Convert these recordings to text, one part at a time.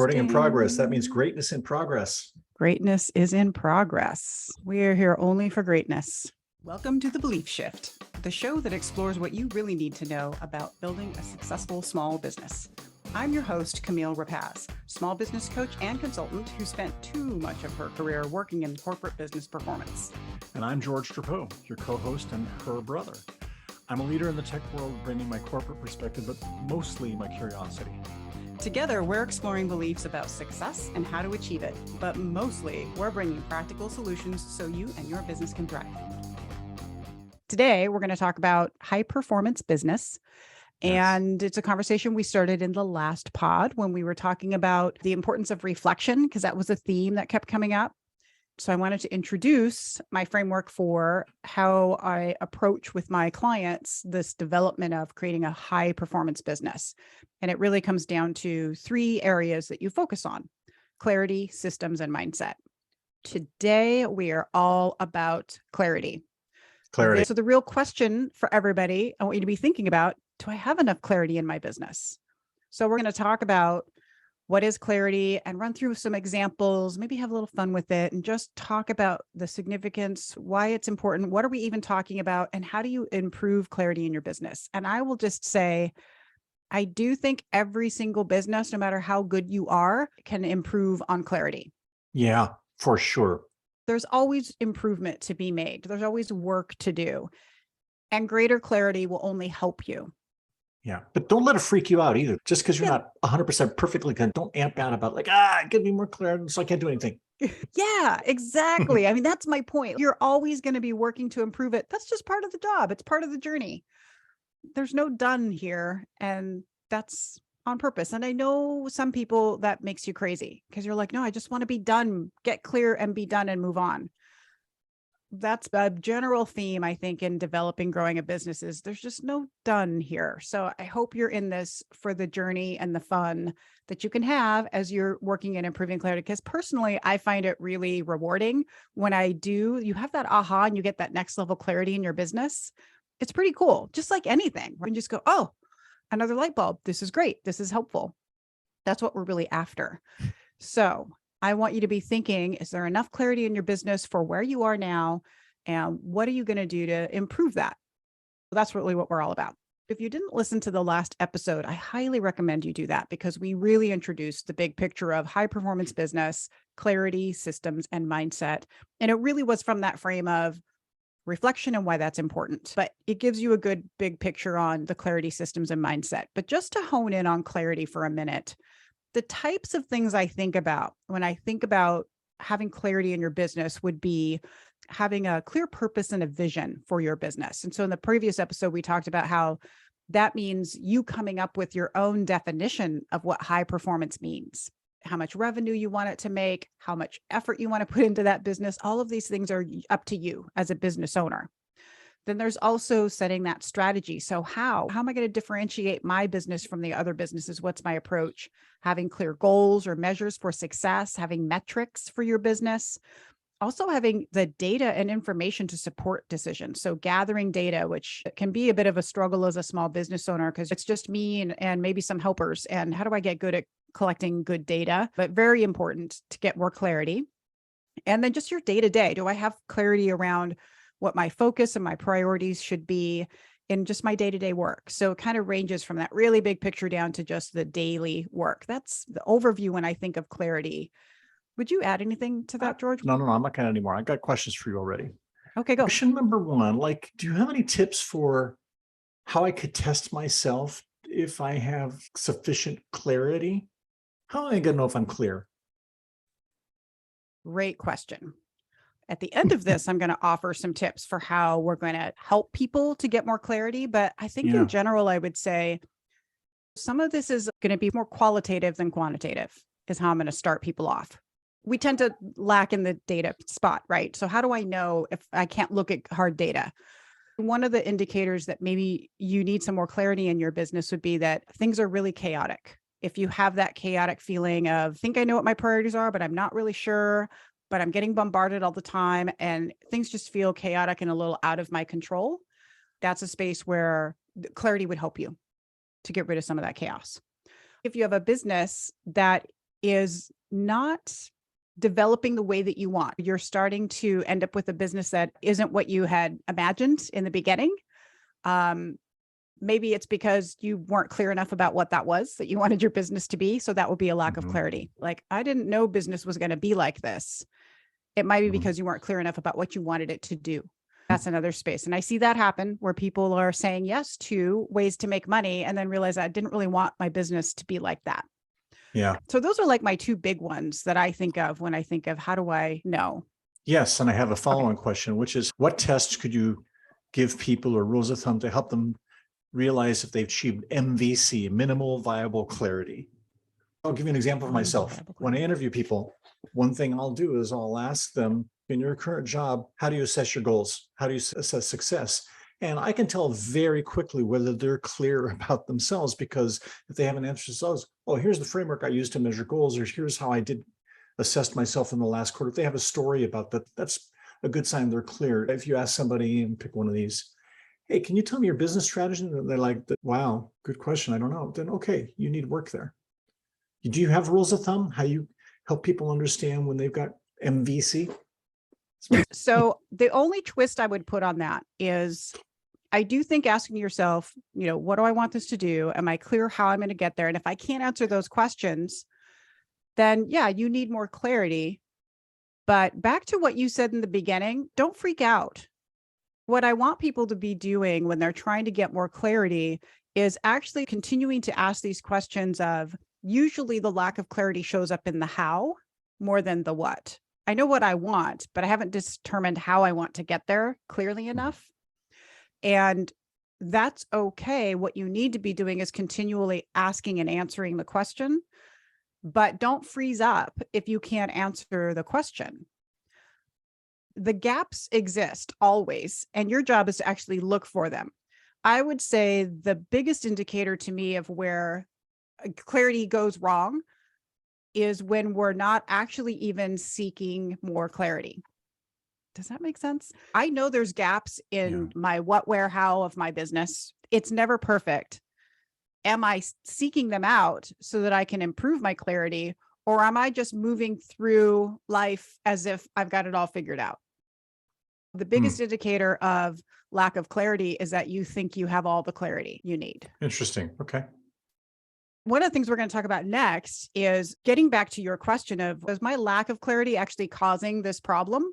Recording in progress. That means Ding. greatness in progress. Greatness is in progress. We are here only for greatness. Welcome to The Belief Shift, the show that explores what you really need to know about building a successful small business. I'm your host, Camille Rapacz, small business coach and consultant who spent too much of her career working in corporate business performance. And I'm George Drapeau, your co-host and her brother. I'm a leader in the tech world, bringing my corporate perspective, but mostly my curiosity. Together, we're exploring beliefs about success and how to achieve it, but mostly we're bringing practical solutions so you and your business can thrive. Today, we're going to talk about high performance business. And It's a conversation we started in the last pod when we were talking about the importance of reflection, because that was a theme that kept coming up. So I wanted to introduce my framework for how I approach with my clients this development of creating a high performance business. And it really comes down to three areas that you focus on: clarity, systems, and mindset. Today, we are all about clarity. Clarity. So the real question for everybody, I want you to be thinking about, do I have enough clarity in my business? So we're going to talk about what is clarity and run through some examples, maybe have a little fun with it, and just talk about the significance, why it's important, what are we even talking about, and how do you improve clarity in your business? And I will just say, I do think every single business, no matter how good you are, can improve on clarity. Yeah, for sure. There's always improvement to be made. There's always work to do. And greater clarity will only help you. Yeah, but don't let it freak you out either. Just because you're not 100% perfectly good, don't amp out about give me more clarity so I can't do anything. Yeah, exactly. I mean, that's my point. You're always going to be working to improve it. That's just part of the job. It's part of the journey. There's no done here, and that's on purpose. And I know some people that makes you crazy because you're like, no, I just want to be done, get clear and be done and move on. That's a general theme, I think, in developing, growing a business is there's just no done here. So I hope you're in this for the journey and the fun that you can have as you're working and improving clarity. Because personally, I find it really rewarding when you have that aha and you get that next level clarity in your business. It's pretty cool. Just like anything, you just go, oh, another light bulb. This is great. This is helpful. That's what we're really after. So I want you to be thinking, is there enough clarity in your business for where you are now? And what are you going to do to improve that? That's really what we're all about. If you didn't listen to the last episode, I highly recommend you do that because we really introduced the big picture of high performance business, clarity, systems, and mindset. And it really was from that frame of reflection and why that's important. But it gives you a good big picture on the clarity, systems, and mindset. But just to hone in on clarity for a minute, the types of things I think about when I think about having clarity in your business would be having a clear purpose and a vision for your business. And so in the previous episode, we talked about how that means you coming up with your own definition of what high performance means, how much revenue you want it to make, how much effort you want to put into that business. All of these things are up to you as a business owner. Then there's also setting that strategy. So how am I going to differentiate my business from the other businesses? What's my approach? Having clear goals or measures for success, having metrics for your business, also having the data and information to support decisions. So gathering data, which can be a bit of a struggle as a small business owner because it's just me and maybe some helpers. And how do I get good at collecting good data? But very important to get more clarity. And then just your day-to-day. Do I have clarity around what my focus and my priorities should be in just my day-to-day work? So it kind of ranges from that really big picture down to just the daily work. That's the overview when I think of clarity. Would you add anything to that, George? No, I'm not going to anymore. I got questions for you already. Okay, go. Question number one, do you have any tips for how I could test myself if I have sufficient clarity? How am I going to know if I'm clear? Great question. At the end of this, I'm going to offer some tips for how we're going to help people to get more clarity. But I think in general, I would say some of this is going to be more qualitative than quantitative is how I'm going to start people off. We tend to lack in the data spot, right? So how do I know if I can't look at hard data? One of the indicators that maybe you need some more clarity in your business would be that things are really chaotic. If you have that chaotic feeling of, think I know what my priorities are, but I'm not really sure, but I'm getting bombarded all the time and things just feel chaotic and a little out of my control, that's a space where clarity would help you to get rid of some of that chaos. If you have a business that is not developing the way that you want. You're starting to end up with a business that isn't what you had imagined in the beginning. Maybe it's because you weren't clear enough about what that was that you wanted your business to be. So that would be a lack of clarity. Like, I didn't know business was going to be like this. It might be because you weren't clear enough about what you wanted it to do. That's another space. And I see that happen where people are saying yes to ways to make money and then realize I didn't really want my business to be like that. Yeah. So those are like my two big ones that I think of when I think of how do I know? Yes. And I have a follow-on question, which is, what tests could you give people or rules of thumb to help them realize if they've achieved MVC, minimal viable clarity? I'll give you an example of myself. When I interview people, one thing I'll do is I'll ask them, in your current job, how do you assess your goals? How do you assess success? And I can tell very quickly whether they're clear about themselves, because if they have an answer to themselves, oh, here's the framework I use to measure goals, or here's how I did assess myself in the last quarter. If they have a story about that, that's a good sign they're clear. If you ask somebody and pick one of these, hey, can you tell me your business strategy? And they're like, wow, good question. I don't know. Then, okay, you need work there. Do you have rules of thumb? How you help people understand when they've got MVC? So the only twist I would put on that is I do think asking yourself, what do I want this to do? Am I clear how I'm going to get there? And if I can't answer those questions, then yeah, you need more clarity. But back to what you said in the beginning, don't freak out. What I want people to be doing when they're trying to get more clarity is actually continuing to ask these questions of, usually the lack of clarity shows up in the how more than the what. I know what I want, but I haven't determined how I want to get there clearly enough. And that's okay. What you need to be doing is continually asking and answering the question, but don't freeze up if you can't answer the question. The gaps exist always, and your job is to actually look for them. I would say the biggest indicator to me of where clarity goes wrong is when we're not actually even seeking more clarity. Does that make sense? I know there's gaps in my what, where, how of my business. It's never perfect. Am I seeking them out so that I can improve my clarity, or am I just moving through life as if I've got it all figured out? The biggest indicator of lack of clarity is that you think you have all the clarity you need. Interesting. Okay. One of the things we're going to talk about next is getting back to your question of, is my lack of clarity actually causing this problem?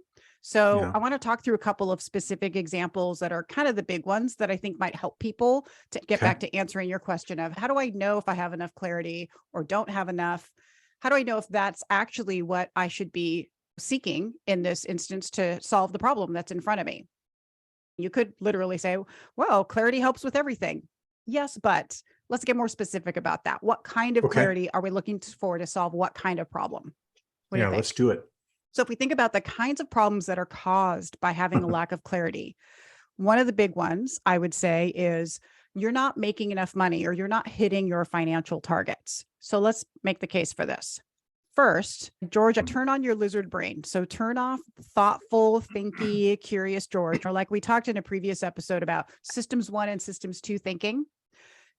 So I want to talk through a couple of specific examples that are kind of the big ones that I think might help people to get back to answering your question of, how do I know if I have enough clarity or don't have enough? How do I know if that's actually what I should be seeking in this instance to solve the problem that's in front of me? You could literally say, well, clarity helps with everything. Yes, but let's get more specific about that. What kind of clarity are we looking for to solve what kind of problem? What do you think? Let's do it. So if we think about the kinds of problems that are caused by having a lack of clarity, one of the big ones I would say is you're not making enough money or you're not hitting your financial targets. So let's make the case for this. First, Georgia, turn on your lizard brain. So turn off thoughtful, thinky, curious George, or like we talked in a previous episode about systems 1 and systems 2 thinking.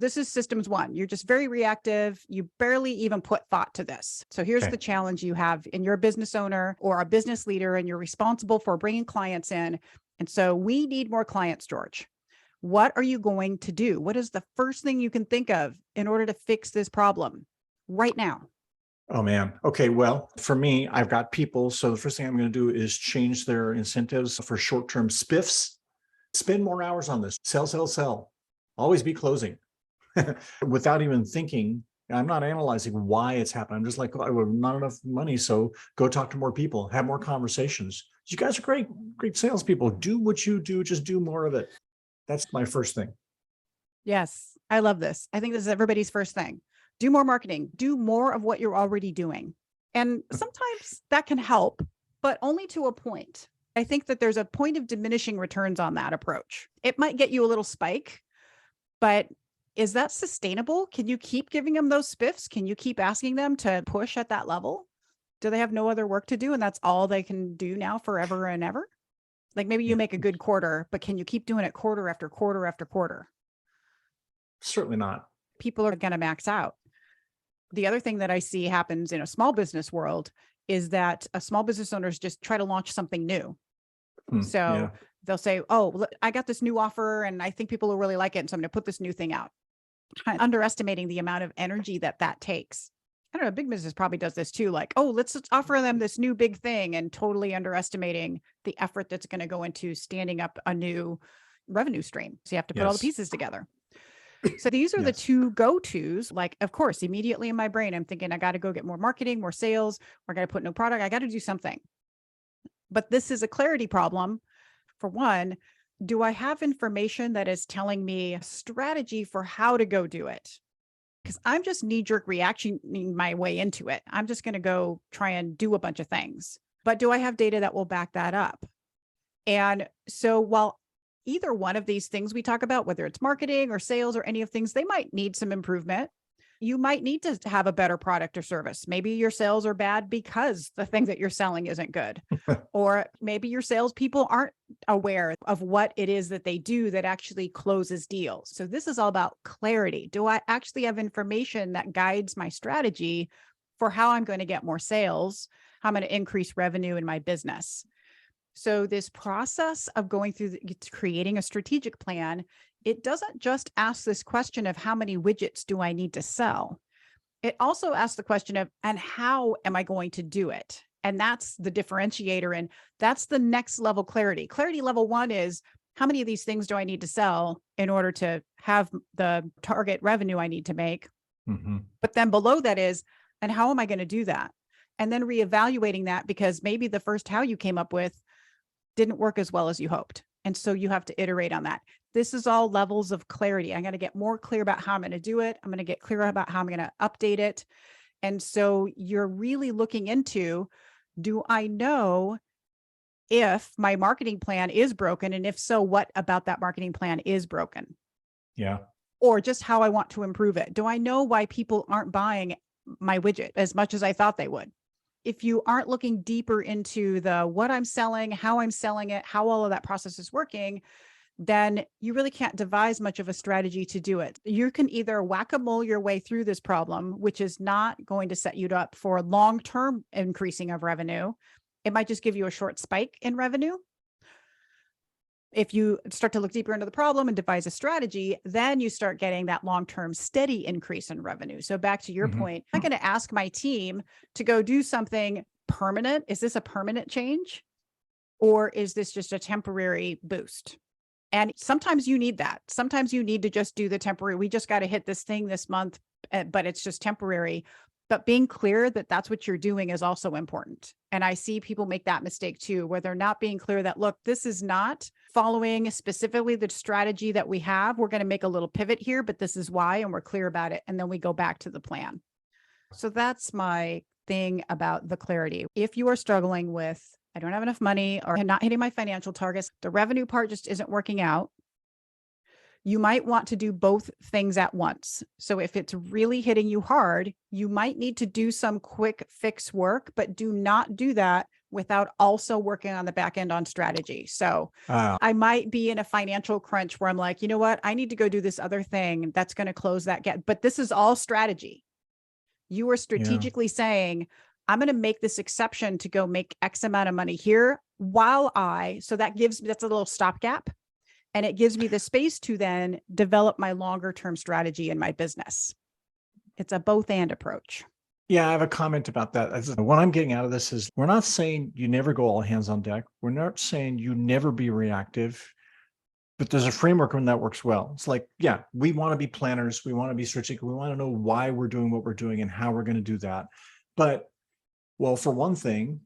This is systems 1. You're just very reactive. You barely even put thought to this. So here's the challenge you have in your business owner or a business leader, and you're responsible for bringing clients in. And so we need more clients, George. What are you going to do? What is the first thing you can think of in order to fix this problem right now? Oh, man. Okay. Well, for me, I've got people. So the first thing I'm going to do is change their incentives for short-term spiffs. Spend more hours on this. Sell, sell, sell. Always be closing. Without even thinking. I'm not analyzing why it's happening. I'm just like, oh, I have not enough money. So go talk to more people, have more conversations. You guys are great salespeople. Do what you do. Just do more of it. That's my first thing. Yes. I love this. I think this is everybody's first thing. Do more marketing, do more of what you're already doing. And sometimes that can help, but only to a point. I think that there's a point of diminishing returns on that approach. It might get you a little spike, but is that sustainable? Can you keep giving them those spiffs? Can you keep asking them to push at that level? Do they have no other work to do and that's all they can do now forever and ever? Like maybe you make a good quarter, but can you keep doing it quarter after quarter after quarter? Certainly not. People are going to max out. The other thing that I see happens in a small business world is that small business owners just try to launch something new. So Yeah. they'll say, oh, I got this new offer and I think people will really like it. And so I'm going to put this new thing out. Kind of underestimating the amount of energy that takes. I don't know, big business probably does this too. Like, oh, let's offer them this new big thing, and totally underestimating the effort that's going to go into standing up a new revenue stream. So you have to put all the Yes. pieces together. So these are the Yes. two go-tos. Like, of course, immediately in my brain, I'm thinking, I got to go get more marketing, more sales, or I got to put no product. I got to do something. But this is a clarity problem. For one, do I have information that is telling me a strategy for how to go do it? Because I'm just knee-jerk reactioning my way into it. I'm just going to go try and do a bunch of things. But do I have data that will back that up? And so while either one of these things we talk about, whether it's marketing or sales or any of things, they might need some improvement. You might need to have a better product or service. Maybe your sales are bad because the thing that you're selling isn't good. Or maybe your salespeople aren't aware of what it is that they do that actually closes deals. So this is all about clarity. Do I actually have information that guides my strategy for how I'm going to get more sales, how I'm going to increase revenue in my business? So this process of going through creating a strategic plan, it doesn't just ask this question of how many widgets do I need to sell? It also asks the question of, and how am I going to do it? And that's the differentiator. And that's the next level clarity. Clarity level 1 is, how many of these things do I need to sell in order to have the target revenue I need to make? Mm-hmm. But then below that is, and how am I going to do that? And then reevaluating that, because maybe the first how you came up with didn't work as well as you hoped. And so you have to iterate on that. This is all levels of clarity. I'm going to get more clear about how I'm going to do it. I'm going to get clearer about how I'm going to update it. And so you're really looking into, do I know if my marketing plan is broken? And if so, what about that marketing plan is broken? Yeah. Or just how I want to improve it. Do I know why people aren't buying my widget as much as I thought they would? If you aren't looking deeper into the what I'm selling, how I'm selling it, how all of that process is working, then you really can't devise much of a strategy to do it. You can either whack-a-mole your way through this problem, which is not going to set you up for long-term increasing of revenue. It might just give you a short spike in revenue. If you start to look deeper into the problem and devise a strategy, then you start getting that long-term steady increase in revenue. So back to your point, I'm going to ask my team to go do something permanent. Is this a permanent change? Or is this just a temporary boost? And sometimes you need that. Sometimes you need to just do the temporary. We just got to hit this thing this month, but it's just temporary. But being clear that that's what you're doing is also important. And I see people make that mistake too, where they're not being clear that, look, this is not following specifically the strategy that we have. We're going to make a little pivot here, but this is why, and we're clear about it. And then we go back to the plan. So that's my thing about the clarity. If you are struggling with, I don't have enough money, or I'm not hitting my financial targets, the revenue part just isn't working out, you might want to do both things at once. So if it's really hitting you hard, you might need to do some quick fix work, but do not do that without also working on the back end on strategy. So I might be in a financial crunch where I'm like, you know what, I need to go do this other thing that's going to close that gap. But this is all strategy. You are strategically saying, I'm going to make this exception to go make X amount of money here so that's a little stopgap. And it gives me the space to then develop my longer term strategy in my business. It's a both and approach. Yeah, I have a comment about that. What I'm getting out of this is, we're not saying you never go all hands on deck. We're not saying you never be reactive, but there's a framework when that works well. It's like, yeah, we want to be planners. We want to be strategic. We want to know why we're doing what we're doing and how we're going to do that. But, well, for one thing,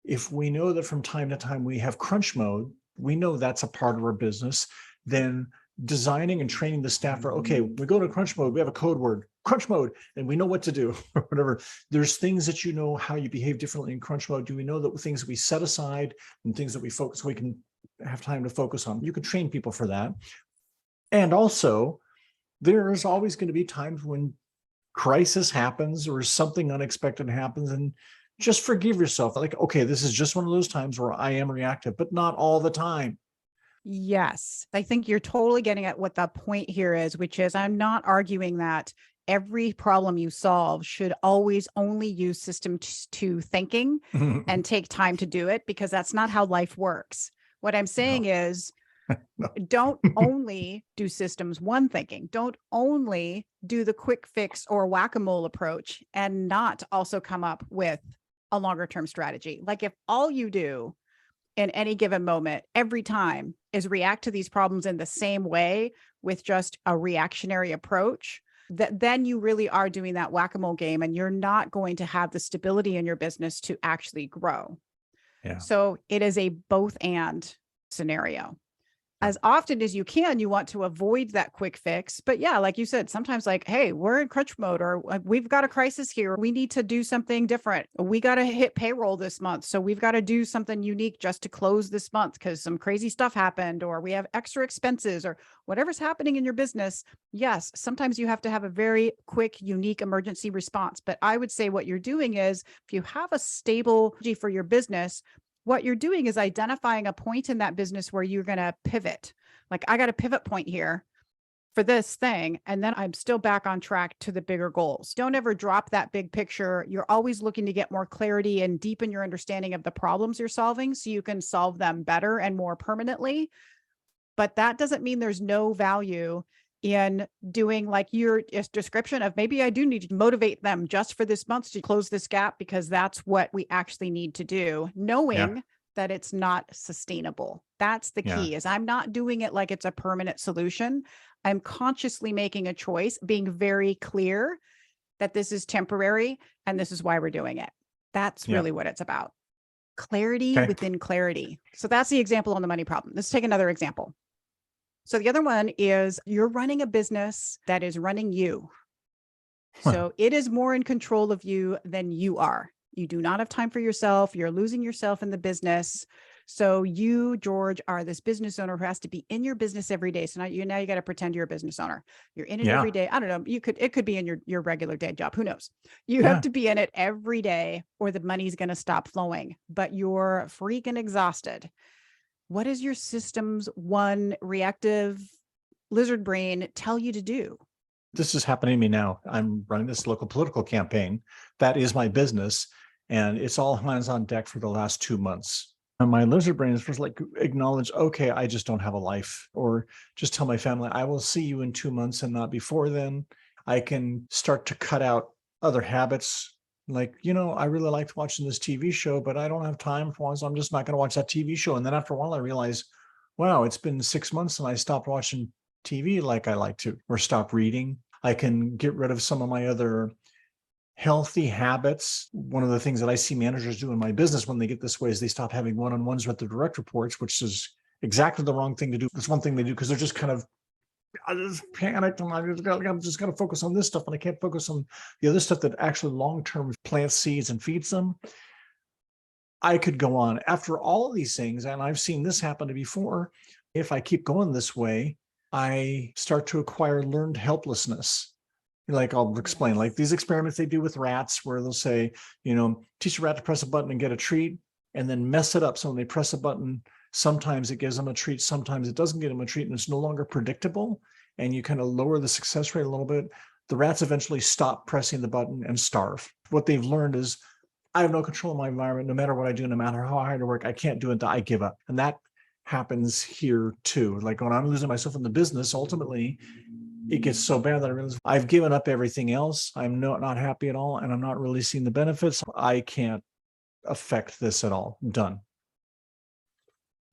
if we know that from time to time we have crunch mode, we know that's a part of our business, then designing and training the staff for, okay, we go to crunch mode, we have a code word, crunch mode, and we know what to do or whatever. There's things that you know how you behave differently in crunch mode. Do we know that things we set aside and things that we focus, we can have time to focus on? You can train people for that. And also, there's always going to be times when crisis happens or something unexpected happens, and just forgive yourself. Like, okay, this is just one of those times where I am reactive, but not all the time. Yes. I think you're totally getting at what the point here is, which is, I'm not arguing that every problem you solve should always only use system two thinking and take time to do it, because that's not how life works. What I'm saying is, don't only do systems one thinking. Don't only do the quick fix or whack-a-mole approach and not also come up with a longer term strategy. Like if all you do in any given moment, every time, is react to these problems in the same way with just a reactionary approach, then you really are doing that whack-a-mole game, and you're not going to have the stability in your business to actually grow. Yeah. So it is a both and scenario. As often as you can, you want to avoid that quick fix. But yeah, like you said, sometimes like, hey, we're in crunch mode, or we've got a crisis here. We need to do something different. We got to hit payroll this month. So we've got to do something unique just to close this month because some crazy stuff happened, or we have extra expenses, or whatever's happening in your business. Yes, sometimes you have to have a very quick, unique emergency response. But I would say what you're doing is, if you have a stable strategy for your business, what you're doing is identifying a point in that business where you're going to pivot. Like, I got a pivot point here for this thing, and then I'm still back on track to the bigger goals. Don't ever drop that big picture. You're always looking to get more clarity and deepen your understanding of the problems you're solving so you can solve them better and more permanently. But that doesn't mean there's no value in doing like your description of, maybe I do need to motivate them just for this month to close this gap, because that's what we actually need to do, knowing that it's not sustainable. That's the key. Is I'm not doing it like it's a permanent solution. I'm consciously making a choice, being very clear that this is temporary and this is why we're doing it. That's really what it's about. Clarity within clarity. So that's the example on the money problem. Let's take another example. So the other one is, you're running a business that is running you. So it is more in control of you than you are. You do not have time for yourself. You're losing yourself in the business. So you, George, are this business owner who has to be in your business every day. So now you got to pretend you're a business owner. You're in it every day. I don't know. It could be in your regular day job. Who knows? You have to be in it every day, or the money's going to stop flowing, but you're freaking exhausted. What does your systems one reactive lizard brain tell you to do? This is happening to me now. I'm running this local political campaign. That is my business. And it's all hands on deck for the last 2 months. And my lizard brain is first like, acknowledge, okay, I just don't have a life. Or just tell my family, I will see you in 2 months and not before then. I can start to cut out other habits. Like, I really liked watching this TV show, but I don't have time for it, so I'm just not going to watch that TV show. And then after a while, I realize, wow, it's been 6 months and I stopped watching TV like I like to, or stop reading. I can get rid of some of my other healthy habits. One of the things that I see managers do in my business when they get this way is they stop having one-on-ones with their direct reports, which is exactly the wrong thing to do. It's one thing they do because they're just kind of, I just panicked and I'm just going to focus on this stuff, and I can't focus on the other stuff that actually long-term plants seeds and feeds them. I could go on. After all of these things, and I've seen this happen before, if I keep going this way, I start to acquire learned helplessness. Like, I'll explain, like these experiments they do with rats where they'll say, teach a rat to press a button and get a treat, and then mess it up. So when they press a button, sometimes it gives them a treat, sometimes it doesn't give them a treat, and it's no longer predictable. And you kind of lower the success rate a little bit. The rats eventually stop pressing the button and starve. What they've learned is, I have no control of my environment. No matter what I do, no matter how hard I work, I can't do it. I give up. And that happens here too. Like when I'm losing myself in the business, ultimately, it gets so bad that I realize I've given up everything else. I'm not happy at all, and I'm not really seeing the benefits. I can't affect this at all. Done.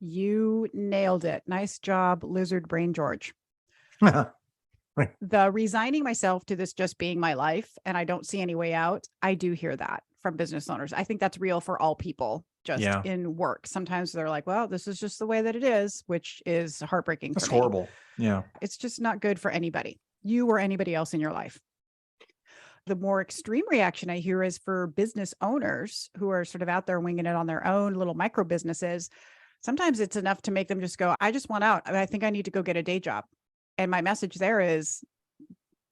You nailed it. Nice job, lizard brain George. Right. The resigning myself to this just being my life and I don't see any way out, I do hear that from business owners. I think that's real for all people, just in work. Sometimes they're like, well, this is just the way that it is, which is heartbreaking. That's for me. horrible. Yeah. It's just not good for anybody, you or anybody else in your life. The more extreme reaction I hear is for business owners who are sort of out there winging it on their own little micro businesses. Sometimes it's enough to make them just go, I just want out. I think I need to go get a day job. And my message there is,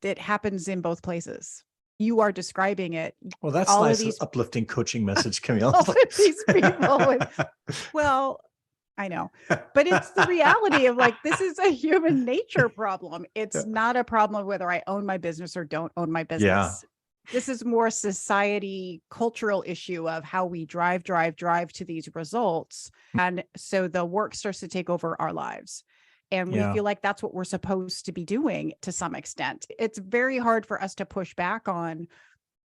it happens in both places. You are describing it. Well, that's all nice, of these uplifting coaching message, Camille. all of these people with, well, I know, but it's the reality of like, this is a human nature problem. It's not a problem of whether I own my business or don't own my Yeah. business. This is more society, cultural issue of how we drive to these results. And so the work starts to take over our lives. And we Yeah. feel like that's what we're supposed to be doing to some extent. It's very hard for us to push back on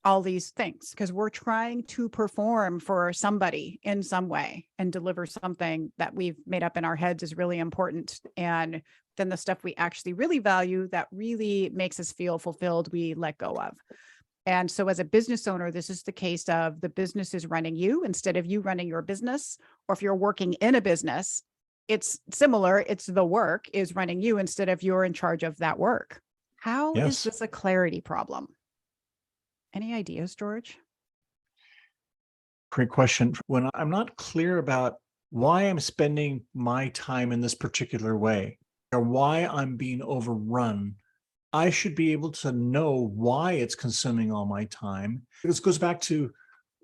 all these things because we're trying to perform for somebody in some way and deliver something that we've made up in our heads is really important. And then the stuff we actually really value that really makes us feel fulfilled, we let go of. And so as a business owner, this is the case of the business is running you instead of you running your business. Or if you're working in a business, it's similar. It's the work is running you instead of you're in charge of that work. How is Yes. this a clarity problem? Any ideas, George? Great question. When I'm not clear about why I'm spending my time in this particular way or why I'm being overrun, I should be able to know why it's consuming all my time. This goes back to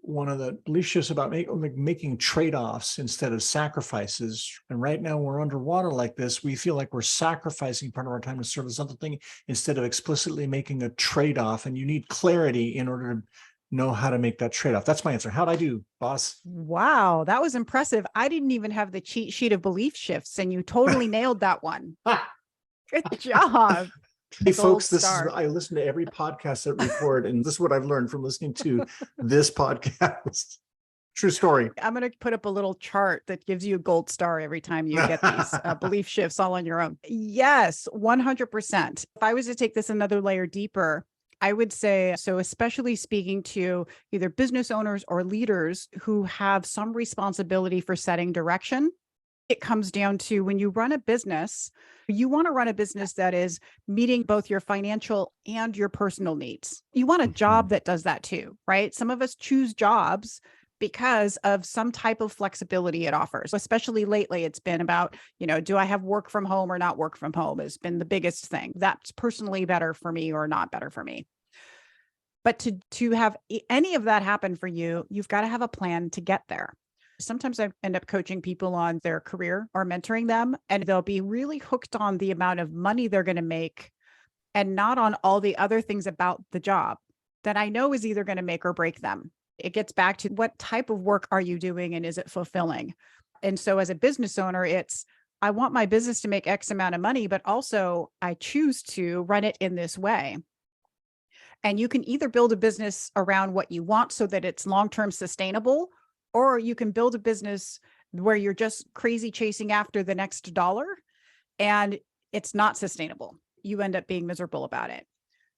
one of the belief shifts about making trade-offs instead of sacrifices. And right now we're underwater like this. We feel like we're sacrificing part of our time to serve this other thing instead of explicitly making a trade-off. And you need clarity in order to know how to make that trade-off. That's my answer. How'd I do, boss? Wow, that was impressive. I didn't even have the cheat sheet of belief shifts, and you totally nailed that one. Good job. Hey, Gold folks, star. I listen to every podcast that record, and this is what I've learned from listening to this podcast. True story. I'm going to put up a little chart that gives you a gold star every time you get these belief shifts all on your own. Yes, 100%. If I was to take this another layer deeper, I would say, so especially speaking to either business owners or leaders who have some responsibility for setting direction, it comes down to when you run a business, you want to run a business that is meeting both your financial and your personal needs. You want a job that does that too, right? Some of us choose jobs because of some type of flexibility it offers. Especially lately, it's been about, do I have work from home or not work from home has been the biggest thing. That's personally better for me or not better for me. But to have any of that happen for you, you've got to have a plan to get there. Sometimes I end up coaching people on their career or mentoring them, and they'll be really hooked on the amount of money they're going to make and not on all the other things about the job that I know is either going to make or break them. It gets back to what type of work are you doing and is it fulfilling? And so as a business owner, I want my business to make X amount of money, but also I choose to run it in this way. And you can either build a business around what you want so that it's long-term sustainable, or you can build a business where you're just crazy chasing after the next dollar and it's not sustainable. You end up being miserable about it.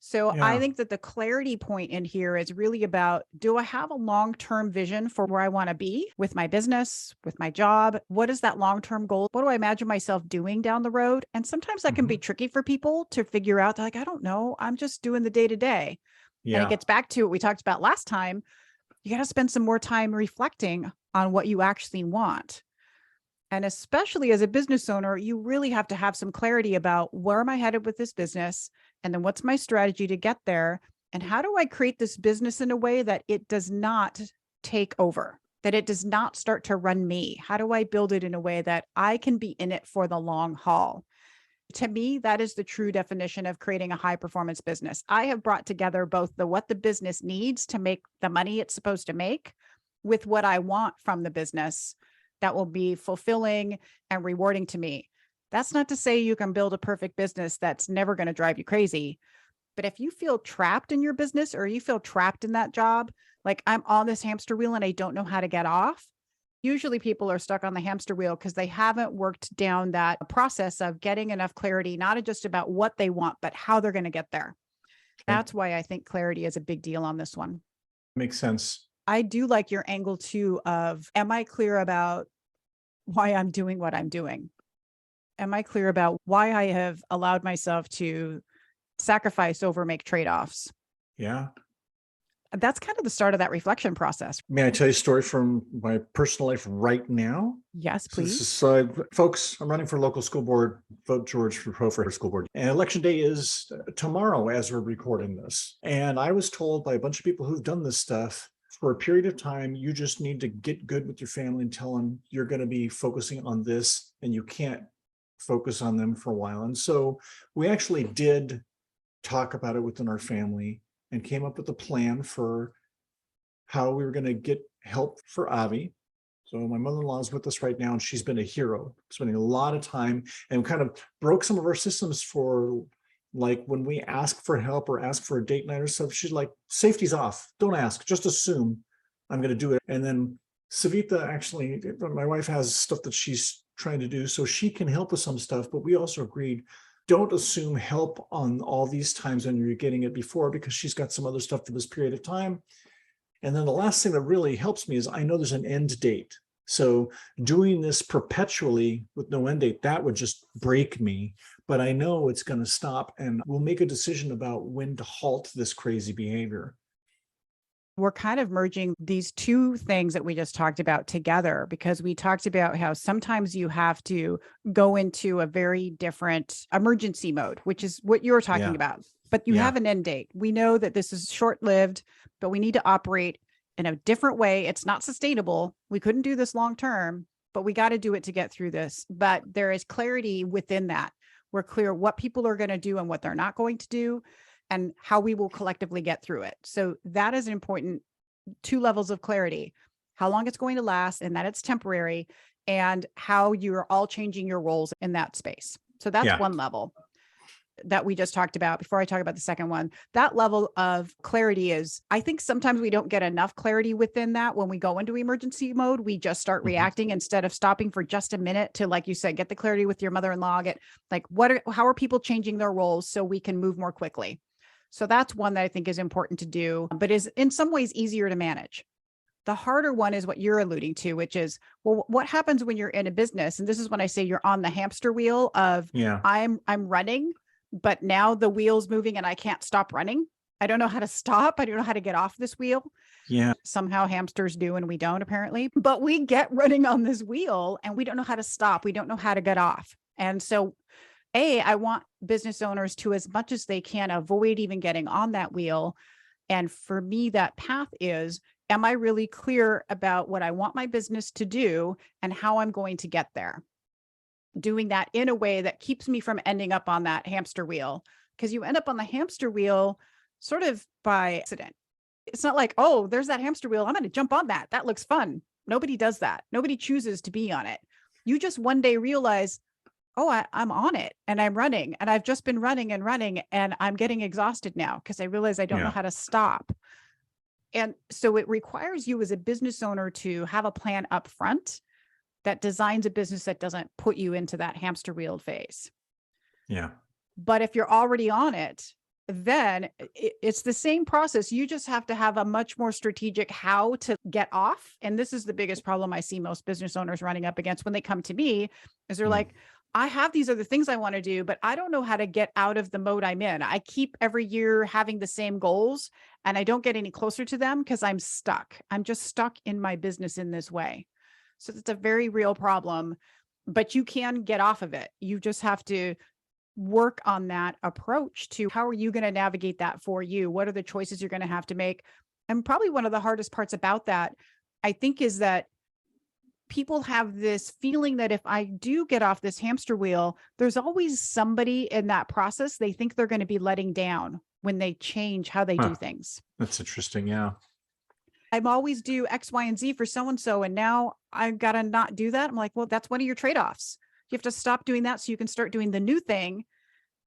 So I think that the clarity point in here is really about, do I have a long-term vision for where I want to be with my business, with my job? What is that long-term goal? What do I imagine myself doing down the road? And sometimes that can be tricky for people to figure out. They're like, I don't know. I'm just doing the day-to-day. And it gets back to what we talked about last time. You got to spend some more time reflecting on what you actually want. And especially as a business owner, you really have to have some clarity about where am I headed with this business? And then what's my strategy to get there? And how do I create this business in a way that it does not take over, that it does not start to run me? How do I build it in a way that I can be in it for the long haul? To me, that is the true definition of creating a high performance business. I have brought together both what the business needs to make the money it's supposed to make with what I want from the business that will be fulfilling and rewarding to me. That's not to say you can build a perfect business that's never going to drive you crazy. But if you feel trapped in your business or you feel trapped in that job, like I'm on this hamster wheel and I don't know how to get off, usually people are stuck on the hamster wheel because they haven't worked down that process of getting enough clarity, not just about what they want, but how they're going to get there. That's why I think clarity is a big deal on this one. Makes sense. I do like your angle too of, am I clear about why I'm doing what I'm doing? Am I clear about why I have allowed myself to sacrifice over make trade-offs? Yeah. That's kind of the start of that reflection process. May I tell you a story from my personal life right now? Yes, please. Folks, I'm running for local school board. Vote George Rapacz for school board. And election day is tomorrow as we're recording this. And I was told by a bunch of people who've done this stuff, for a period of time, you just need to get good with your family and tell them you're going to be focusing on this and you can't focus on them for a while. And so we actually did talk about it within our family and came up with a plan for how we were going to get help for Avi. So my mother-in-law is with us right now, and she's been a hero, spending a lot of time, and kind of broke some of our systems for, like, when we ask for help or ask for a date night or stuff, she's like, safety's off. Don't ask, just assume I'm going to do it. And then Savita, actually, my wife has stuff that she's trying to do, so she can help with some stuff, but we also agreed, don't assume help on all these times when you're getting it before, because she's got some other stuff for this period of time. And then the last thing that really helps me is I know there's an end date. So doing this perpetually with no end date, that would just break me. But I know it's going to stop, and we'll make a decision about when to halt this crazy behavior. We're kind of merging these two things that we just talked about together, because we talked about how sometimes you have to go into a very different emergency mode, which is what you're talking about. But you have an end date. We know that this is short-lived, but we need to operate in a different way. It's not sustainable. We couldn't do this long-term, but we got to do it to get through this. But there is clarity within that. We're clear what people are going to do and what they're not going to do, and how we will collectively get through it. So that is an important 2 levels of clarity: how long it's going to last and that it's temporary, and how you're all changing your roles in that space. So that's one level that we just talked about. Before I talk about the second one, that level of clarity is, I think sometimes we don't get enough clarity within that. When we go into emergency mode, we just start reacting instead of stopping for just a minute to, like you said, get the clarity with your mother-in-law, get like, how are people changing their roles so we can move more quickly? So that's one that I think is important to do, but is in some ways easier to manage. The harder one is what you're alluding to, which is, well, what happens when you're in a business? And this is when I say you're on the hamster wheel of, I'm running, but now the wheel's moving and I can't stop running. I don't know how to stop. I don't know how to get off this wheel. Somehow hamsters do, and we don't, apparently, but we get running on this wheel and we don't know how to stop. We don't know how to get off. And so I want business owners to, as much as they can, avoid even getting on that wheel. And for me, that path is, am I really clear about what I want my business to do and how I'm going to get there? Doing that in a way that keeps me from ending up on that hamster wheel, because you end up on the hamster wheel sort of by accident. It's not like, oh, there's that hamster wheel, I'm going to jump on that. That looks fun. Nobody does that. Nobody chooses to be on it. You just one day realize, oh, I'm on it and I'm running, and I've just been running and I'm getting exhausted now because I realize I don't know how to stop. And so it requires you as a business owner to have a plan up front that designs a business that doesn't put you into that hamster wheel phase. But if you're already on it, then it's the same process. You just have to have a much more strategic how to get off. And this is the biggest problem I see most business owners running up against when they come to me, is they're like, I have these other things I want to do, but I don't know how to get out of the mode I'm in. I keep every year having the same goals and I don't get any closer to them because I'm stuck. I'm just stuck in my business in this way. So it's a very real problem, but you can get off of it. You just have to work on that approach to how are you going to navigate that for you? What are the choices you're going to have to make? And probably one of the hardest parts about that, I think, is that people have this feeling that if I do get off this hamster wheel, there's always somebody in that process they think they're going to be letting down when they change how they do things. That's interesting. I'm always do X, Y, and Z for so-and-so, and now I've got to not do that. I'm like, well, that's one of your trade-offs. You have to stop doing that so you can start doing the new thing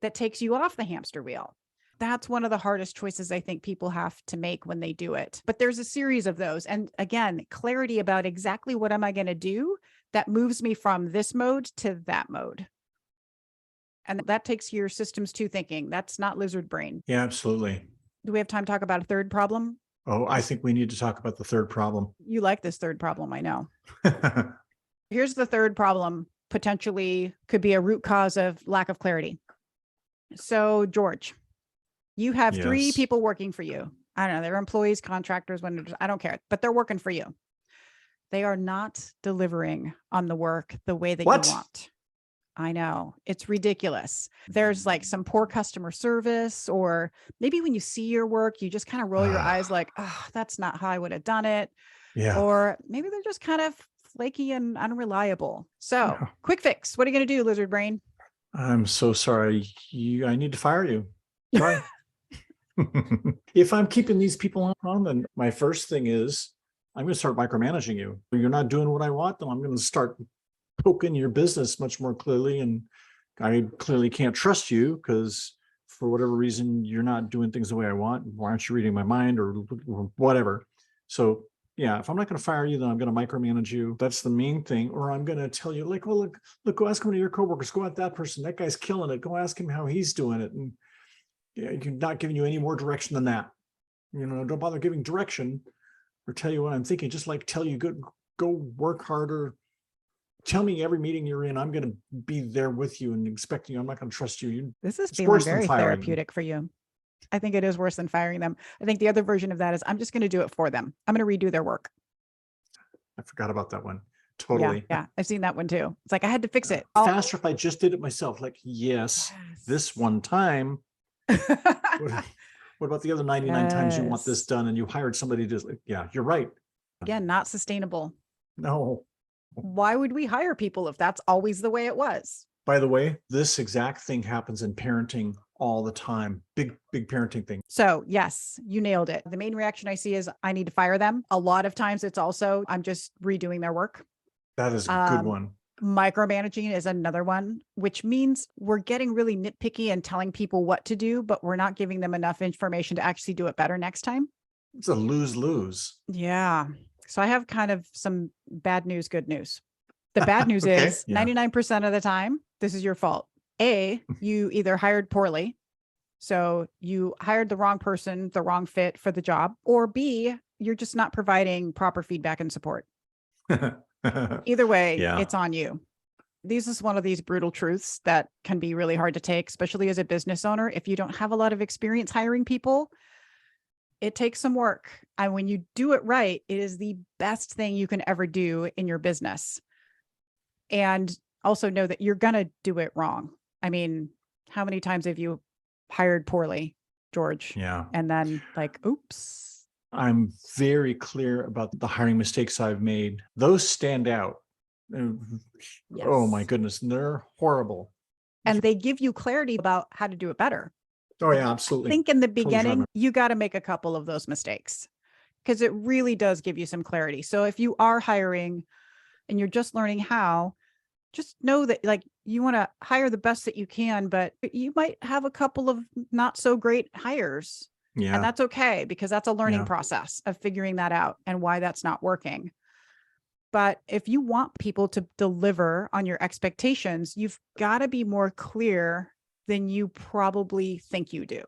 that takes you off the hamster wheel. That's one of the hardest choices I think people have to make when they do it. But there's a series of those. And again, clarity about exactly what am I going to do that moves me from this mode to that mode. And that takes your systems two thinking. That's not lizard brain. Yeah, absolutely. Do we have time to talk about a third problem? Oh, I think we need to talk about the third problem. You like this third problem, I know. Here's the third problem, potentially could be a root cause of lack of clarity. So, George, you have 3 people working for you. I don't know, they're employees, contractors, I don't care, but they're working for you. They are not delivering on the work the way that you want. I know. It's ridiculous. There's like some poor customer service, or maybe when you see your work, you just kind of roll your eyes like, oh, that's not how I would have done it. Yeah. Or maybe they're just kind of flaky and unreliable. So Yeah. quick fix. What are you going to do, lizard brain? I'm so sorry. I need to fire you. Sorry. If I'm keeping these people on, then my first thing is I'm going to start micromanaging you. If you're not doing what I want, then I'm going to start poking your business much more clearly. And I clearly can't trust you because for whatever reason, you're not doing things the way I want. Why aren't you reading my mind or whatever? So yeah, if I'm not going to fire you, then I'm going to micromanage you. That's the main thing. Or I'm going to tell you like, well, look, go ask one of your coworkers, go at that person. That guy's killing it. Go ask him how he's doing it. And yeah, you're not giving you any more direction than that. Don't bother giving direction or tell you what I'm thinking. Just like tell you, go work harder. Tell me every meeting you're in, I'm going to be there with you and expecting you. I'm not going to trust you. This is It's feeling worse than very firing them. therapeutic for you. I think it is worse than firing them. I think the other version of that is I'm just going to do it for them. I'm going to redo their work. I forgot about that one. Totally. Yeah. I've seen that one too. It's like I had to fix it. Faster if I just did it myself. Like, yes. This one time. What about the other 99 times you want this done and you hired somebody to, yeah, you're right. Again, not sustainable. No. Why would we hire people if that's always the way it was? By the way, this exact thing happens in parenting all the time. Big parenting thing. So yes, you nailed it. The main reaction I see is I need to fire them. A lot of times it's also, I'm just redoing their work. That is a good one. Micromanaging is another one, which means we're getting really nitpicky and telling people what to do, but we're not giving them enough information to actually do it better next time. It's a lose-lose. Yeah. So I have kind of some bad news, good news. The bad news Okay. is 99% of the time, this is your fault. A, you either hired poorly. So you hired the wrong person, the wrong fit for the job, or B, you're just not providing proper feedback and support. Either way, it's on you. This is one of these brutal truths that can be really hard to take, especially as a business owner. If you don't have a lot of experience hiring people, it takes some work. And when you do it right, it is the best thing you can ever do in your business. And also know that you're going to do it wrong. I mean, how many times have you hired poorly, George? Yeah. And then like, oops. I'm very clear about the hiring mistakes I've made. Those stand out. Yes. Oh my goodness. They're horrible. And they give you clarity about how to do it better. Oh yeah, absolutely. I think in the Totally beginning, driving. you got to make a couple of those mistakes because it really does give you some clarity. So if you are hiring and you're just learning how, just know that like you want to hire the best that you can, but you might have a couple of not so great hires. Yeah. And that's okay because that's a learning process of figuring that out and why that's not working. But if you want people to deliver on your expectations, you've got to be more clear than you probably think you do.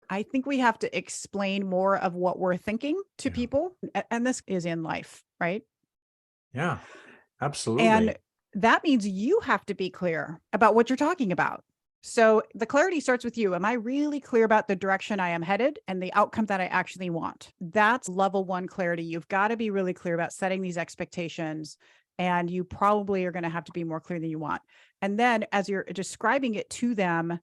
I think we have to explain more of what we're thinking to people. And this is in life, right? Yeah, absolutely. And that means you have to be clear about what you're talking about. So the clarity starts with you. Am I really clear about the direction I am headed and the outcome that I actually want? That's level one clarity. You've got to be really clear about setting these expectations, and you probably are going to have to be more clear than you want. And then as you're describing it to them,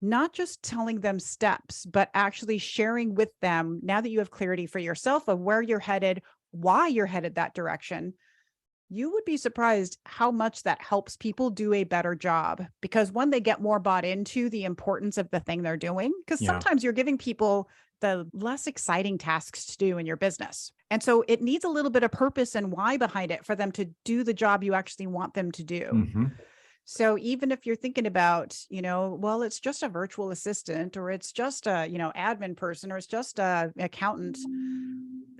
not just telling them steps, but actually sharing with them, now that you have clarity for yourself of where you're headed, why you're headed that direction, you would be surprised how much that helps people do a better job, because when they get more bought into the importance of the thing they're doing, because sometimes you're giving people the less exciting tasks to do in your business. And so it needs a little bit of purpose and why behind it for them to do the job you actually want them to do. Mm-hmm. So even if you're thinking about, well, it's just a virtual assistant, or it's just a, admin person, or it's just a accountant,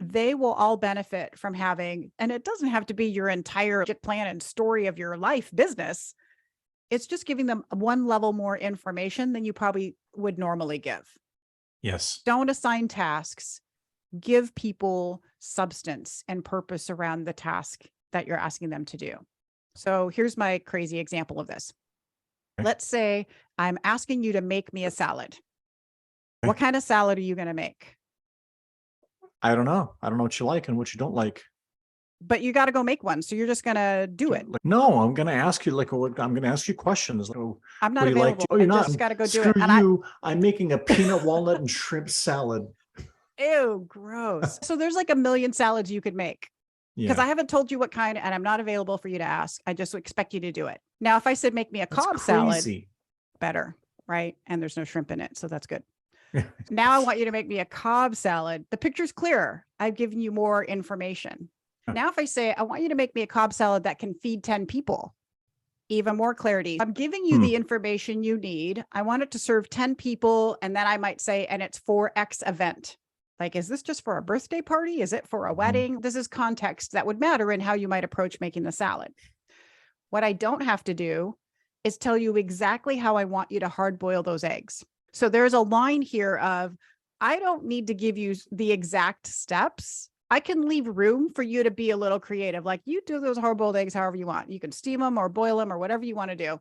they will all benefit from having, and it doesn't have to be your entire plan and story of your life business. It's just giving them one level more information than you probably would normally give. Yes. Don't assign tasks, give people substance and purpose around the task that you're asking them to do. So here's my crazy example of this. Okay. Let's say I'm asking you to make me a salad. Okay. What kind of salad are you going to make? I don't know. I don't know what you like and what you don't like. but you got to go make one. So you're just going to do it. No, I'm going to ask you I'm going to ask you questions. Oh, I'm not what do you like available. Oh, you're I not. just got to go do Screw it. And you. I'm making a peanut, walnut, and shrimp salad. ew, gross. So there's like a million salads you could make. Because I haven't told you what kind, and I'm not available for you to ask. I just expect you to do it. Now, if I said, make me a Cobb salad, better, right? And there's no shrimp in it. So that's good. Now I want you to make me a Cobb salad. The picture's clearer. I've given you more information. Now, if I say, I want you to make me a Cobb salad that can feed 10 people, even more clarity. I'm giving you the information you need. I want it to serve 10 people. And then I might say, and it's for X event. Like, is this just for a birthday party? Is it for a wedding? This is context that would matter in how you might approach making the salad. What I don't have to do is tell you exactly how I want you to hard boil those eggs. So there's a line here of, I don't need to give you the exact steps. I can leave room for you to be a little creative. Like, you do those hard boiled eggs however you want. You can steam them or boil them or whatever you want to do.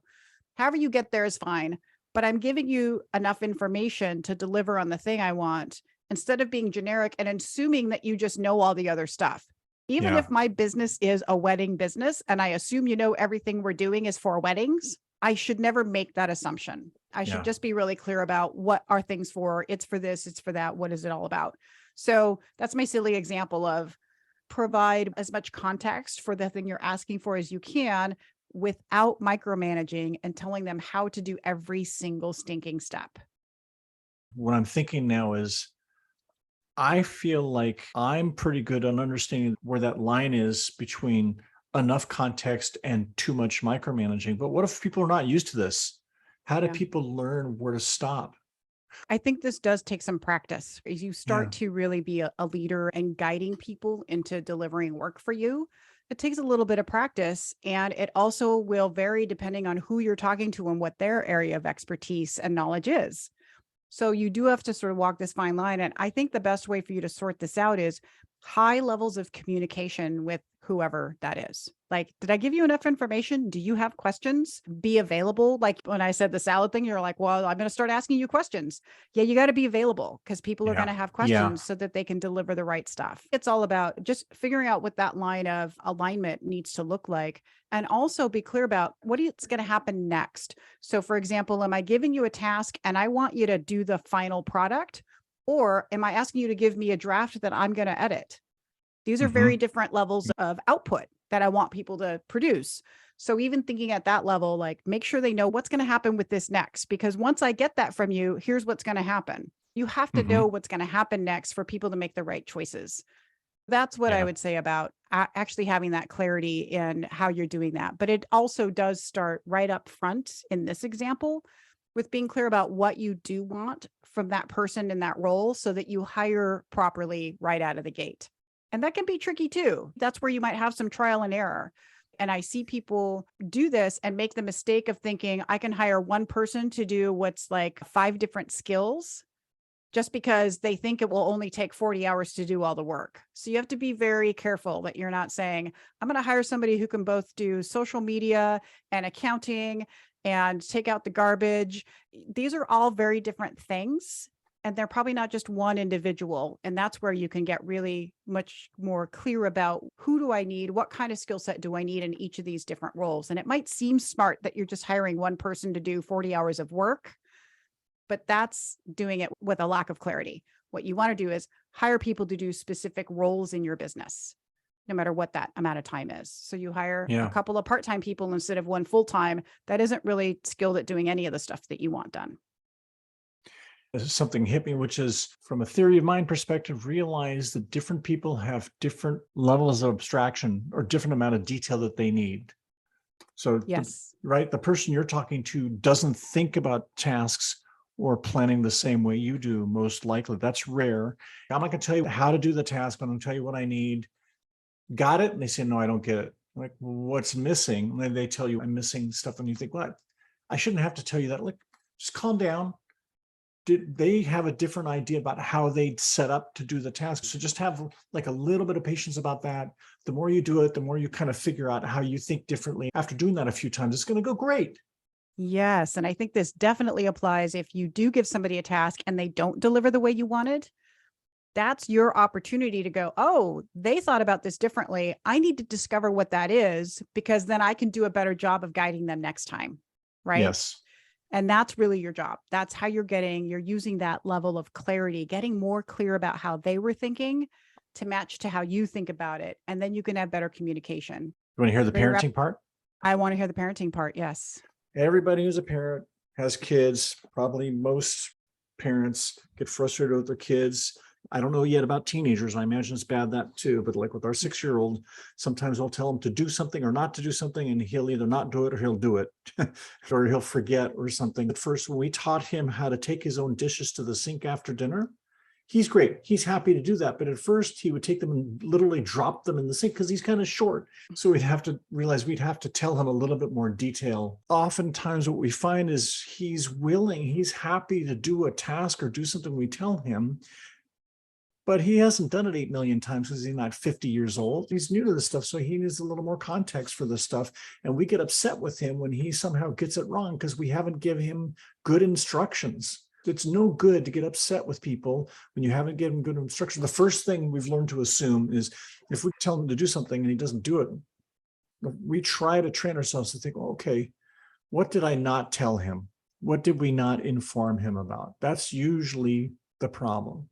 However you get there is fine. But I'm giving you enough information to deliver on the thing I want, instead of being generic and assuming that you just know all the other stuff. Even if my business is a wedding business and I assume you know everything we're doing is for weddings, I should never make that assumption. I should just be really clear about what are things for. It's for this, it's for that. What is it all about? So that's my silly example of provide as much context for the thing you're asking for as you can without micromanaging and telling them how to do every single stinking step. What I'm thinking now is, I feel like I'm pretty good on understanding where that line is between enough context and too much micromanaging. But what if people are not used to this? How do people learn where to stop? I think this does take some practice. As you start to really be a leader and guiding people into delivering work for you, it takes a little bit of practice, and it also will vary depending on who you're talking to and what their area of expertise and knowledge is. So you do have to sort of walk this fine line. And I think the best way for you to sort this out is high levels of communication with whoever that is. Like, did I give you enough information? Do you have questions? Be available. Like when I said the salad thing, you're like, well, I'm going to start asking you questions. Yeah, you got to be available because people are going to have questions so that they can deliver the right stuff. It's all about just figuring out what that line of alignment needs to look like. And also be clear about what is going to happen next. So for example, am I giving you a task and I want you to do the final product? Or am I asking you to give me a draft that I'm going to edit? These are very different levels of output that I want people to produce. So even thinking at that level, like make sure they know what's going to happen with this next, because once I get that from you, here's what's going to happen. You have to know what's going to happen next for people to make the right choices. That's what I would say about actually having that clarity in how you're doing that. But it also does start right up front in this example with being clear about what you do want from that person in that role so that you hire properly right out of the gate. And that can be tricky too. That's where you might have some trial and error. And I see people do this and make the mistake of thinking I can hire one person to do what's like 5 different skills just because they think it will only take 40 hours to do all the work. So you have to be very careful that you're not saying, I'm going to hire somebody who can both do social media and accounting and take out the garbage. These are all very different things. And they're probably not just one individual. And that's where you can get really much more clear about who do I need? What kind of skill set do I need in each of these different roles? And it might seem smart that you're just hiring one person to do 40 hours of work, but that's doing it with a lack of clarity. What you want to do is hire people to do specific roles in your business, no matter what that amount of time is. So you hire a couple of part-time people instead of one full-time that isn't really skilled at doing any of the stuff that you want done. Something hit me, which is from a theory of mind perspective, realize that different people have different levels of abstraction or different amount of detail that they need. So, the person you're talking to doesn't think about tasks or planning the same way you do, most likely. That's rare. I'm not going to tell you how to do the task, but I'm going to tell you what I need. Got it? And they say, no, I don't get it. I'm like, what's missing? And then they tell you I'm missing stuff. And you think, what? I shouldn't have to tell you that. Like, just calm down. Did they have a different idea about how they'd set up to do the task? So just have like a little bit of patience about that. The more you do it, the more you kind of figure out how you think differently. After doing that a few times, it's going to go great. Yes. And I think this definitely applies if you do give somebody a task and they don't deliver the way you wanted. That's your opportunity to go, oh, they thought about this differently. I need to discover what that is, because then I can do a better job of guiding them next time. Right. Yes. And that's really your job. That's how you're using that level of clarity, getting more clear about how they were thinking to match to how you think about it. And then you can have better communication. You want to hear the parenting part? I want to hear the parenting part. Yes. Everybody who's a parent has kids. Probably most parents get frustrated with their kids. I don't know yet about teenagers. I imagine it's bad that too. But like with our 6-year-old, sometimes I'll tell him to do something or not to do something, and he'll either not do it or he'll do it, or he'll forget or something. At first, when we taught him how to take his own dishes to the sink after dinner, he's great. He's happy to do that. But at first, he would take them and literally drop them in the sink because he's kind of short. So we'd have to realize we'd have to tell him a little bit more detail. Oftentimes, what we find is he's willing, he's happy to do a task or do something we tell him. But he hasn't done it 8 million times because he's not 50 years old. He's new to this stuff, so he needs a little more context for this stuff. And we get upset with him when he somehow gets it wrong because we haven't given him good instructions. It's no good to get upset with people when you haven't given good instructions. The first thing we've learned to assume is if we tell him to do something and he doesn't do it, we try to train ourselves to think, okay, what did I not tell him? What did we not inform him about? That's usually the problem.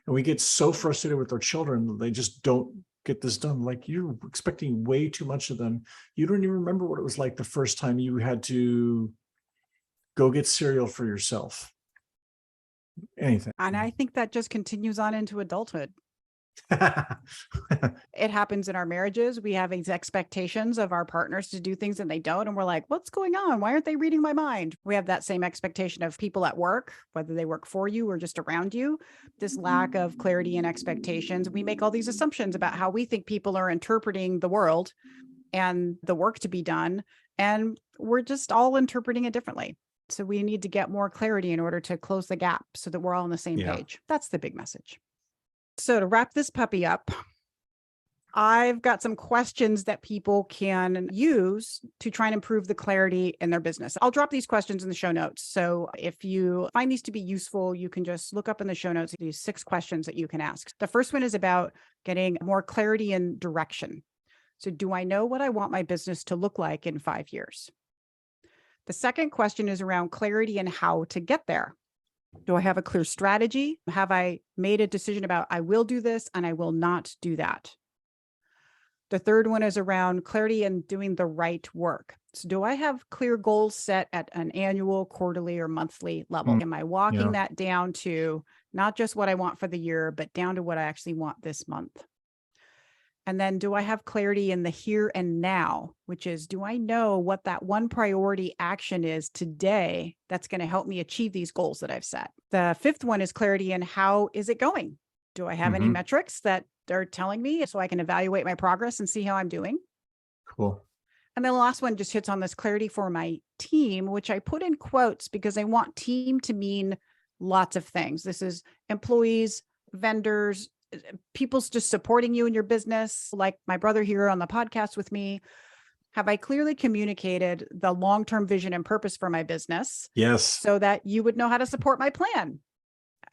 And we get so frustrated with our children that they just don't get this done. Like, you're expecting way too much of them. You don't even remember what it was like the first time you had to go get cereal for yourself. Anything. And I think that just continues on into adulthood. It happens in our marriages. We have these expectations of our partners to do things and they don't. And we're like, what's going on? Why aren't they reading my mind? We have that same expectation of people at work, whether they work for you or just around you. This lack of clarity and expectations. We make all these assumptions about how we think people are interpreting the world and the work to be done. And we're just all interpreting it differently. So we need to get more clarity in order to close the gap so that we're all on the same page. That's the big message. So to wrap this puppy up, I've got some questions that people can use to try and improve the clarity in their business. I'll drop these questions in the show notes. So if you find these to be useful, you can just look up in the show notes these 6 questions that you can ask. The first one is about getting more clarity and direction. So do I know what I want my business to look like in 5 years? The second question is around clarity and how to get there. Do I have a clear strategy? Have I made a decision about I will do this and I will not do that? The third one is around clarity and doing the right work. So do I have clear goals set at an annual, quarterly, or monthly level? Am I walking that down to not just what I want for the year, but down to what I actually want this month? And then do I have clarity in the here and now, which is, do I know what that one priority action is today that's going to help me achieve these goals that I've set? The fifth one is clarity in how is it going? Do I have any metrics that they're telling me so I can evaluate my progress and see how I'm doing? Cool. And then the last one just hits on this clarity for my team, which I put in quotes because I want team to mean lots of things. This is employees, vendors, people's just supporting you in your business, like my brother here on the podcast with me. Have I clearly communicated the long-term vision and purpose for my business? Yes. So that you would know how to support my plan.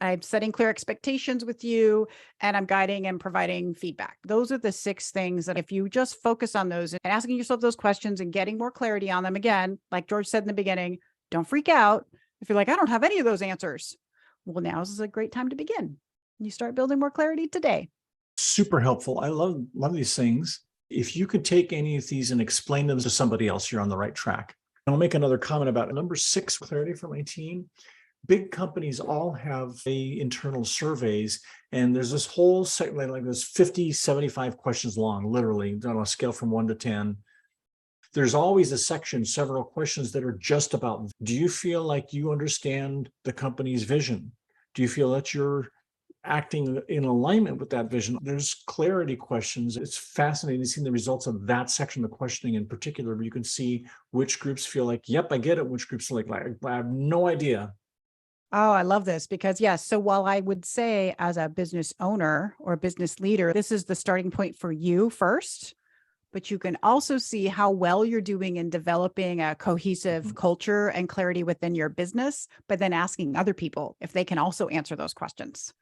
I'm setting clear expectations with you, and I'm guiding and providing feedback. Those are the 6 things that if you just focus on those and asking yourself those questions and getting more clarity on them, again, like George said in the beginning, don't freak out. If you're like, I don't have any of those answers. Well, now is a great time to begin. You start building more clarity today. Super helpful. I love these things. If you could take any of these and explain them to somebody else, you're on the right track. And I'll make another comment about number 6, clarity for my team. Big companies all have internal surveys, and there's this whole segment, like there's 50, 75 questions long, literally on a scale from 1 to 10. There's always a section, several questions that are just about, do you feel like you understand the company's vision? Do you feel that you're acting in alignment with that vision? There's clarity questions. It's fascinating to see the results of that section of questioning in particular, where you can see which groups feel like, yep, I get it. Which groups are like, I have no idea. Oh, I love this because yes. So while I would say as a business owner or business leader, this is the starting point for you first, but you can also see how well you're doing in developing a cohesive culture and clarity within your business, but then asking other people if they can also answer those questions.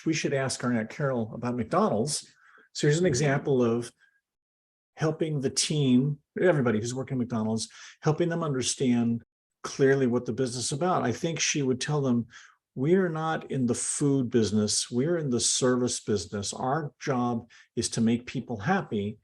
we should ask our Aunt Carol about McDonald's. So here's an example of helping the team, everybody who's working at McDonald's, helping them understand clearly what the business is about. I think she would tell them, we are not in the food business. We're in the service business. Our job is to make people happy.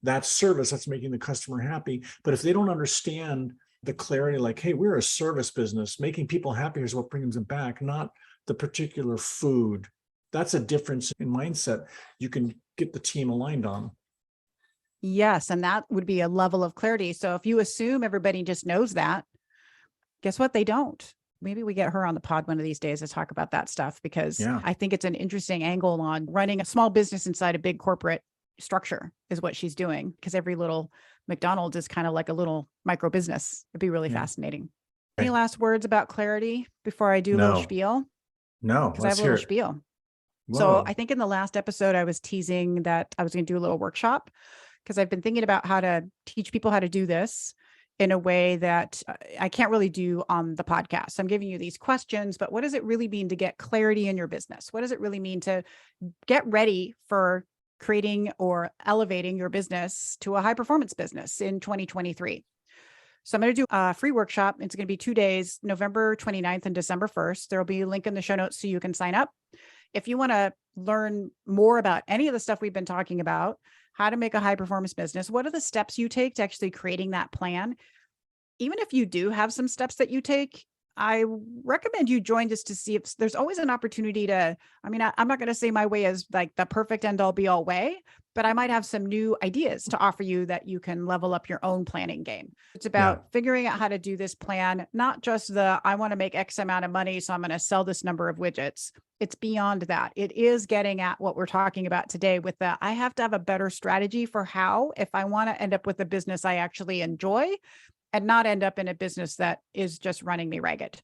That's service, that's making the customer happy. But if they don't understand the clarity, like, hey, we're a service business, making people happy is what brings them back, not the particular food. That's a difference in mindset you can get the team aligned on. Yes. And that would be a level of clarity. So if you assume everybody just knows that, guess what? They don't. Maybe we get her on the pod one of these days to talk about that stuff, because I think it's an interesting angle on running a small business inside a big corporate structure is what she's doing, because every little McDonald's is kind of like a little micro business. It'd be really fascinating. Any last words about clarity before I do a little spiel? No, because I have a little spiel. Whoa. So I think in the last episode, I was teasing that I was going to do a little workshop, because I've been thinking about how to teach people how to do this in a way that I can't really do on the podcast. So I'm giving you these questions, but what does it really mean to get clarity in your business? What does it really mean to get ready for creating or elevating your business to a high performance business in 2023? So I'm going to do a free workshop. It's going to be 2 days, November 29th and December 1st. There'll be a link in the show notes so you can sign up. If you want to learn more about any of the stuff we've been talking about, how to make a high performance business, what are the steps you take to actually creating that plan? Even if you do have some steps that you take, I recommend you join just to see if there's always an opportunity to, I'm not going to say my way is like the perfect end all be all way, but I might have some new ideas to offer you that you can level up your own planning game. It's about figuring out how to do this plan, not just I want to make X amount of money, so I'm going to sell this number of widgets. It's beyond that. It is getting at what we're talking about today with I have to have a better strategy for how, if I want to end up with a business I actually enjoy and not end up in a business that is just running me ragged.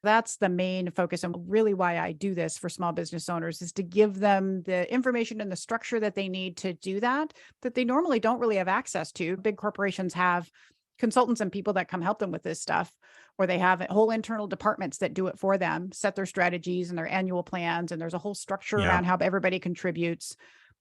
That's the main focus, and really why I do this for small business owners is to give them the information and the structure that they need to do that they normally don't really have access to. Big corporations have consultants and people that come help them with this stuff, or they have whole internal departments that do it for them, set their strategies and their annual plans, and there's a whole structure around how everybody contributes.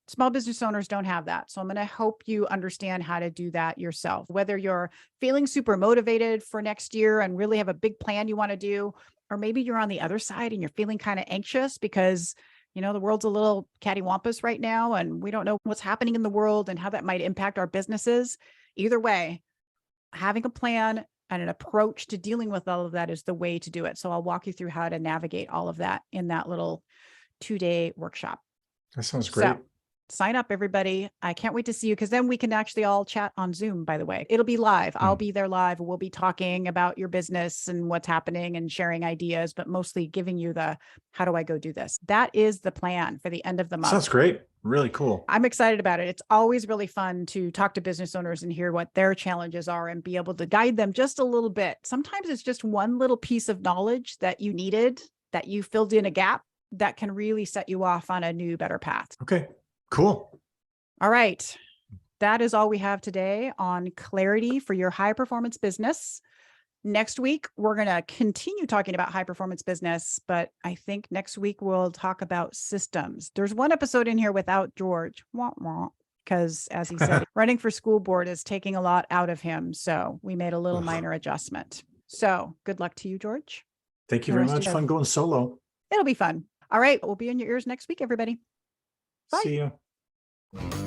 Small business owners don't have that. So I'm going to help you understand how to do that yourself. Whether you're feeling super motivated for next year and really have a big plan you want to do, or maybe you're on the other side and you're feeling kind of anxious because, the world's a little cattywampus right now and we don't know what's happening in the world and how that might impact our businesses. Either way, having a plan and an approach to dealing with all of that is the way to do it. So I'll walk you through how to navigate all of that in that little 2-day workshop. That sounds great. So, sign up, everybody. I can't wait to see you, because then we can actually all chat on Zoom, by the way. It'll be live. I'll be there live. We'll be talking about your business and what's happening and sharing ideas, but mostly giving you how do I go do this? That is the plan for the end of the month. Sounds great. Really cool. I'm excited about it. It's always really fun to talk to business owners and hear what their challenges are and be able to guide them just a little bit. Sometimes it's just one little piece of knowledge that you needed, that you filled in a gap that can really set you off on a new, better path. Okay. Cool. All right. That is all we have today on clarity for your high performance business. Next week, we're going to continue talking about high performance business, but I think next week we'll talk about systems. There's one episode in here without George, because as he said, running for school board is taking a lot out of him. So we made a little minor adjustment. So good luck to you, George. Thank you very much. Fun going solo. It'll be fun. All right. We'll be in your ears next week, everybody. Bye. See you.